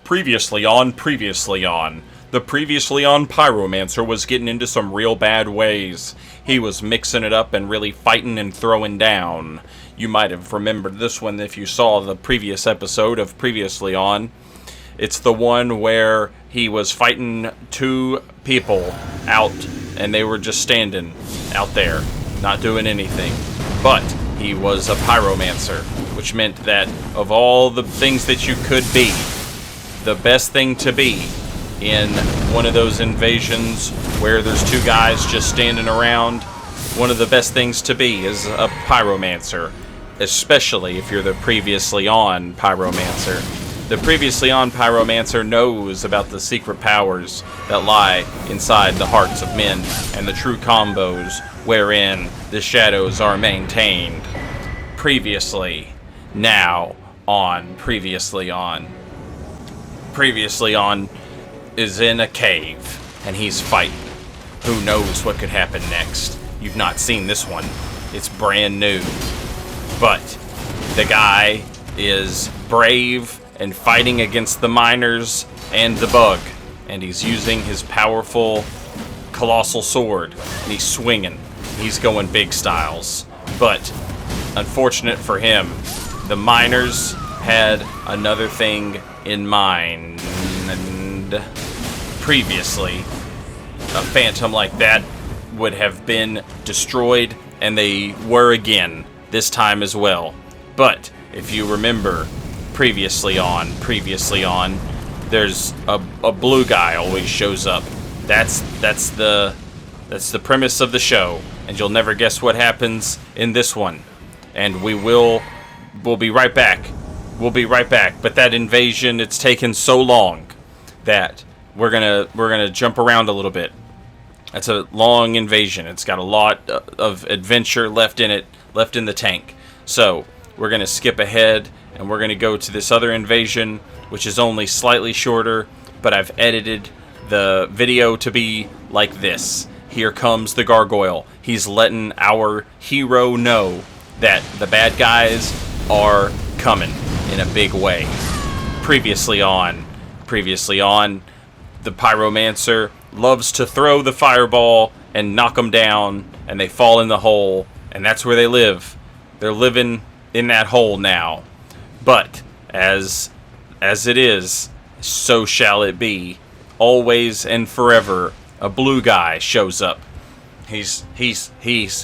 Previously on. The previously on Pyromancer was getting into some real bad ways. He was mixing it up and really fighting and throwing down. You might have remembered this one if you saw the previous episode of Previously On. It's the one where he was fighting two people out, and they were just standing out there, not doing anything. But he was a Pyromancer, which meant that of all the things that you could be, the best thing to be in one of those invasions where there's two guys just standing around, one of the best things to be is a Pyromancer, especially if you're the previously on Pyromancer. The previously on Pyromancer knows about the secret powers that lie inside the hearts of men and the true combos wherein the shadows are maintained. Previously, now on Previously On. Previously On is in a cave, and he's fighting. Who knows what could happen next? You've not seen this one. It's brand new. But the guy is brave and fighting against the miners and the bug. And he's using his powerful colossal sword. And he's swinging. He's going big styles. But, unfortunate for him, the miners had another thing in mind. And previously, a phantom like that would have been destroyed, and they were again, this time as well. But, if you remember, previously on, there's a blue guy always shows up. That's the premise of the show, and you'll never guess what happens in this one. And we'll be right back. We'll be right back. But that invasion, it's taken so long that we're gonna jump around a little bit. It's a long invasion. It's got a lot of adventure left in it, left in the tank. So we're gonna skip ahead and we're gonna go to this other invasion, which is only slightly shorter, but I've edited the video to be like this. Here comes the gargoyle. He's letting our hero know that the bad guys are coming in a big way. Previously on, the Pyromancer loves to throw the fireball and knock them down, and they fall in the hole, and that's where they live. They're living in that hole now. But as it is, so shall it be. Always and forever, a blue guy shows up. He's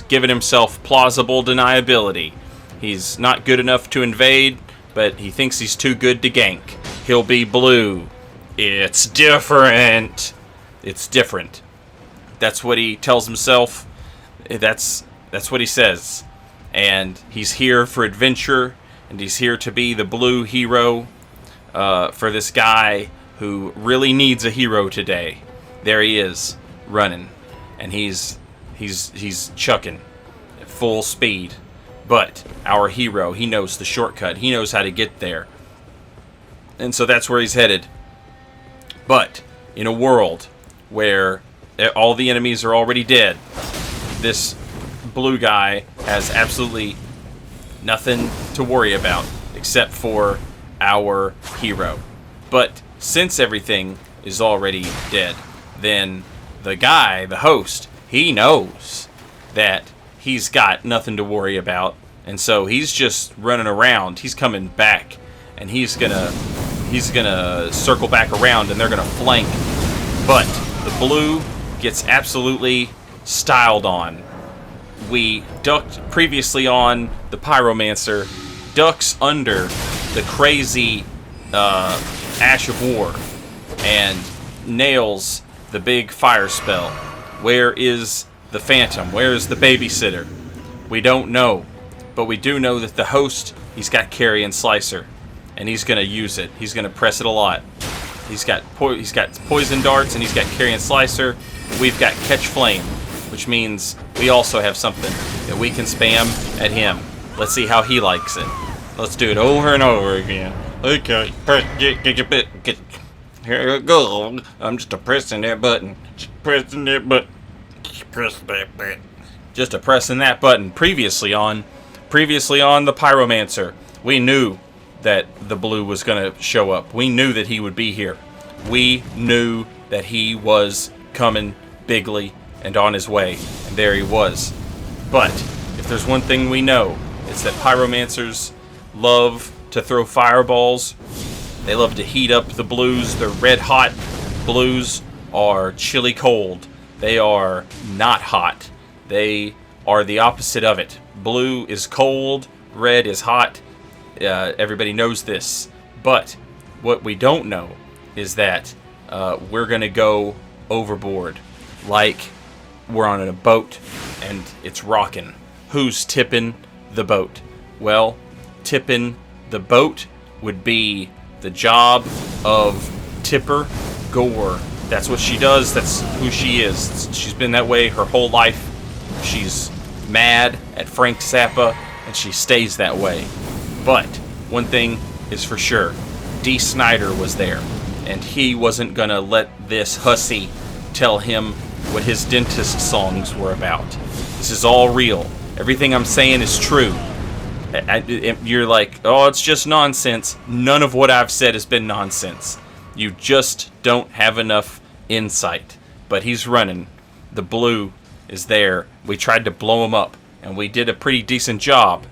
given himself plausible deniability. He's not good enough to invade, but he thinks he's too good to gank. He'll be blue. It's different. It's different. That's what he tells himself. That's what he says. And he's here for adventure, and he's here to be the blue hero for this guy who really needs a hero today. There he is, running, and he's chucking at full speed. But our hero, he knows the shortcut. He knows how to get there. And so that's where he's headed. But in a world where all the enemies are already dead, this blue guy has absolutely nothing to worry about except for our hero. But since everything is already dead, then the guy, the host, he knows that he's got nothing to worry about, and so he's just running around. He's coming back, and he's gonna circle back around, and they're gonna flank. But the blue gets absolutely styled on. We ducked previously on. The Pyromancer ducks under the crazy Ash of War and nails the big fire spell. Where is the Phantom? Where is the babysitter? We don't know, but we do know that the host, he's got Carry and Slicer, and he's gonna use it. He's gonna press it a lot. He's got poison darts, and he's got Carry and Slicer. We've got Catch Flame, which means we also have something that we can spam at him. Let's see how he likes it. Let's do it over and over again. Okay, get. Here we go. I'm just pressing that button. Just pressing that button. Press that button. Just pressing that button. Previously on the Pyromancer, we knew that the blue was going to show up. We knew that he would be here. We knew that he was coming bigly and on his way, and there he was. But if there's one thing we know, it's that pyromancers love to throw fireballs. They love to heat up the blues. They're red hot. Blues are chilly cold. They are not hot. They are the opposite of it. Blue is cold, red is hot. Everybody knows this. But what we don't know is that we're going to go overboard like we're on a boat and it's rocking. Who's tipping the boat? Well, tipping the boat would be the job of Tipper Gore. That's what she does. That's who she is. She's been that way her whole life. She's mad at Frank Zappa, and she stays that way. But one thing is for sure. Dee Snider was there, and he wasn't gonna let this hussy tell him what his dentist songs were about. This is all real. Everything I'm saying is true. You're like, oh, it's just nonsense. None of what I've said has been nonsense. You just don't have enough insight. But he's running. The blue is there. We tried to blow him up, and we did a pretty decent job.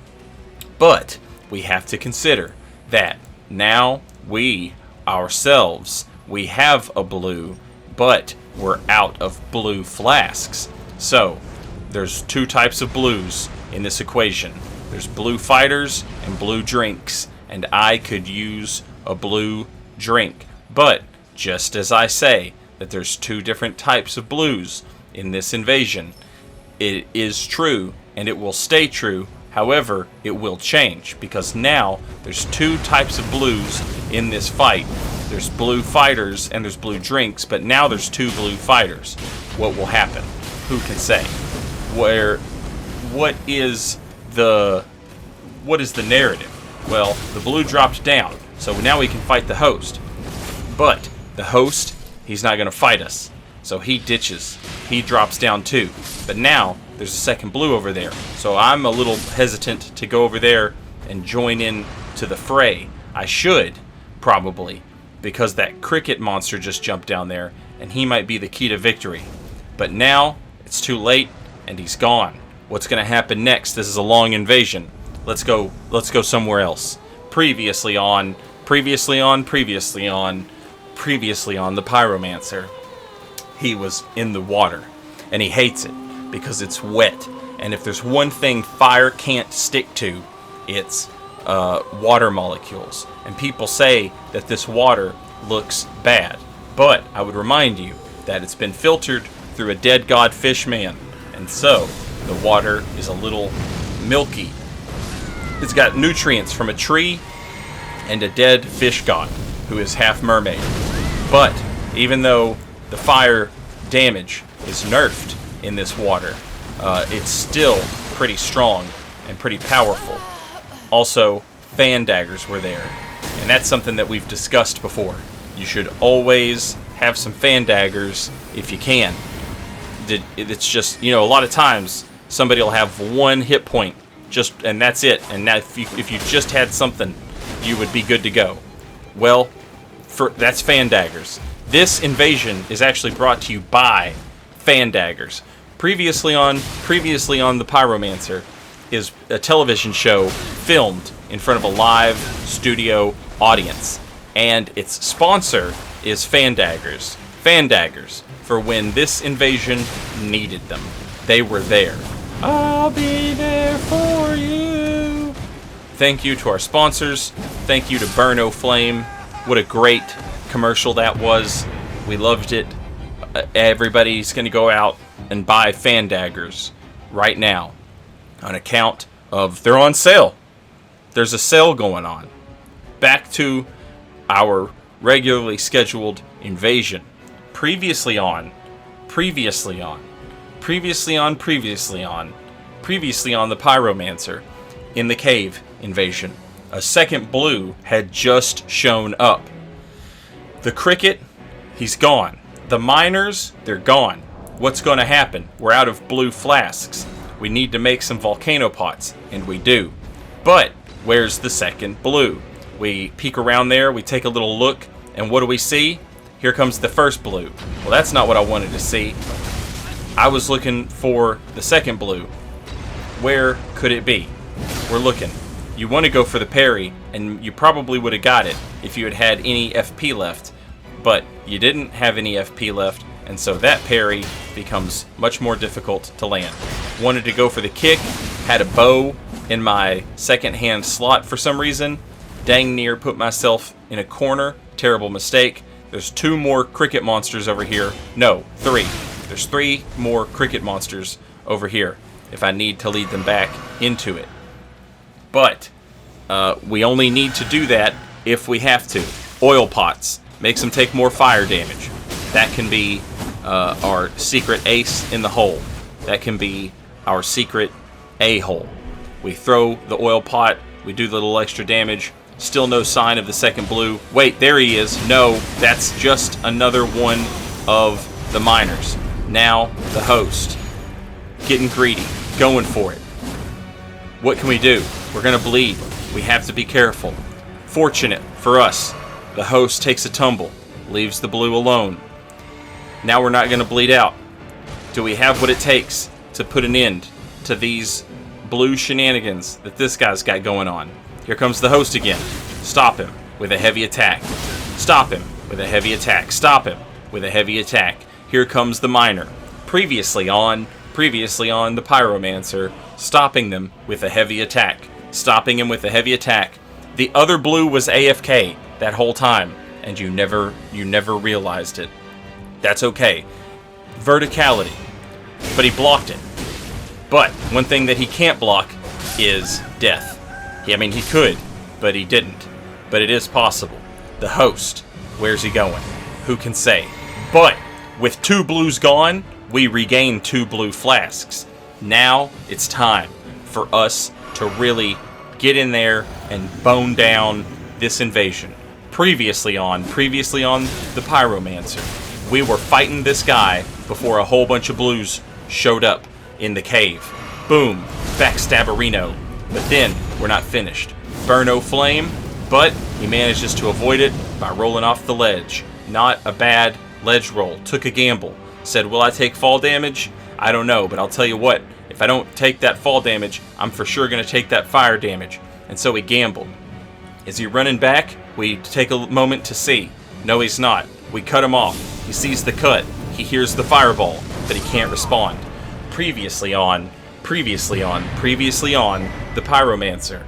But we have to consider that now we ourselves, we have a blue, but we're out of blue flasks. So there's two types of blues in this equation. There's blue fighters and blue drinks, and I could use a blue drink. But just as I say that there's two different types of blues in this invasion, it is true and it will stay true. However, it will change because now there's two types of blues in this fight. There's blue fighters and there's blue drinks, but now there's two blue fighters. What will happen? Who can say? What is the narrative? Well, the blue dropped down, so now we can fight the host. But the host, he's not going to fight us, so he ditches. He drops down too. But now there's a second blue over there, so I'm a little hesitant to go over there and join in to the fray. I should, probably, because that cricket monster just jumped down there, and he might be the key to victory. But now it's too late, and he's gone. What's going to happen next? This is a long invasion. Let's go somewhere else. Previously on the Pyromancer. He was in the water, and he hates it because it's wet. And if there's one thing fire can't stick to, it's water molecules. And people say that this water looks bad. But I would remind you that it's been filtered through a dead god fish man. And so the water is a little milky. It's got nutrients from a tree and a dead fish god who is half mermaid. But even though the fire damage is nerfed in this water, it's still pretty strong and pretty powerful. Also, fan daggers were there, and that's something that we've discussed before. You should always have some fan daggers if you can. It's just, a lot of times somebody will have one hit point, and that's it. And now if you just had something, you would be good to go. Well, that's fan daggers. This invasion is actually brought to you by fan daggers. Previously on the Pyromancer is a television show filmed in front of a live studio audience, and its sponsor is fan daggers. Fan daggers for when this invasion needed them. They were there. I'll be there for you. Thank you to our sponsors. Thank you to Burno Flame. What a great commercial that was. We loved it. Everybody's going to go out and buy fan daggers right now on account of they're on sale. There's a sale going on. Back to our regularly scheduled invasion. Previously on the Pyromancer in the cave invasion. A second blue had just shown up. The cricket, he's gone. The miners, they're gone. What's going to happen? We're out of blue flasks. We need to make some volcano pots, and we do. But where's the second blue? We peek around there, we take a little look, and what do we see? Here comes the first blue. Well, that's not what I wanted to see. I was looking for the second blue. Where could it be? We're looking. You want to go for the parry, and you probably would have got it if you had had any FP left, but you didn't have any FP left, and so that parry becomes much more difficult to land. Wanted to go for the kick, had a bow in my second hand slot for some reason, dang near put myself in a corner, terrible mistake. There's 2 more cricket monsters over here. No, 3. There's 3 more cricket monsters over here if I need to lead them back into it. But we only need to do that if we have to. Oil pots makes them take more fire damage. That can be our secret ace in the hole. That can be our secret a-hole. We throw the oil pot, we do the little extra damage. Still no sign of the second blue. Wait, there he is. No, that's just another one of the miners. Now, the host. Getting greedy. Going for it. What can we do? We're going to bleed. We have to be careful. Fortunate for us, the host takes a tumble. Leaves the blue alone. Now we're not going to bleed out. Do we have what it takes to put an end to these blue shenanigans that this guy's got going on? Here comes the host again. Stop him with a heavy attack. Stop him with a heavy attack. Stop him with a heavy attack. Here comes the miner. Previously on the Pyromancer, stopping them with a heavy attack. Stopping him with a heavy attack. The other blue was AFK that whole time, and you never realized it. That's okay. Verticality. But he blocked it. But one thing that he can't block is death. I mean, he could, but he didn't. But it is possible. The host, where's he going? Who can say? But with 2 blues gone, we regain 2 blue flasks. Now it's time for us to really get in there and bone down this invasion. Previously on the Pyromancer, we were fighting this guy before a whole bunch of blues showed up in the cave. Boom, backstabberino. But then, we're not finished. Burno Flame, but he manages to avoid it by rolling off the ledge. Not a bad ledge roll. Took a gamble. Said, will I take fall damage? I don't know, but I'll tell you what. If I don't take that fall damage, I'm for sure going to take that fire damage. And so he gambled. Is he running back? We take a moment to see. No, he's not. We cut him off. He sees the cut. He hears the fireball, but he can't respond. Previously on the Pyromancer.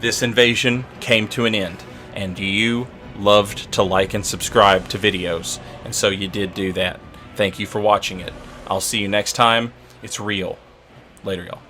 This invasion came to an end, and you loved to like and subscribe to videos, and so you did do that. Thank you for watching it. I'll see you next time. It's real. Later, y'all.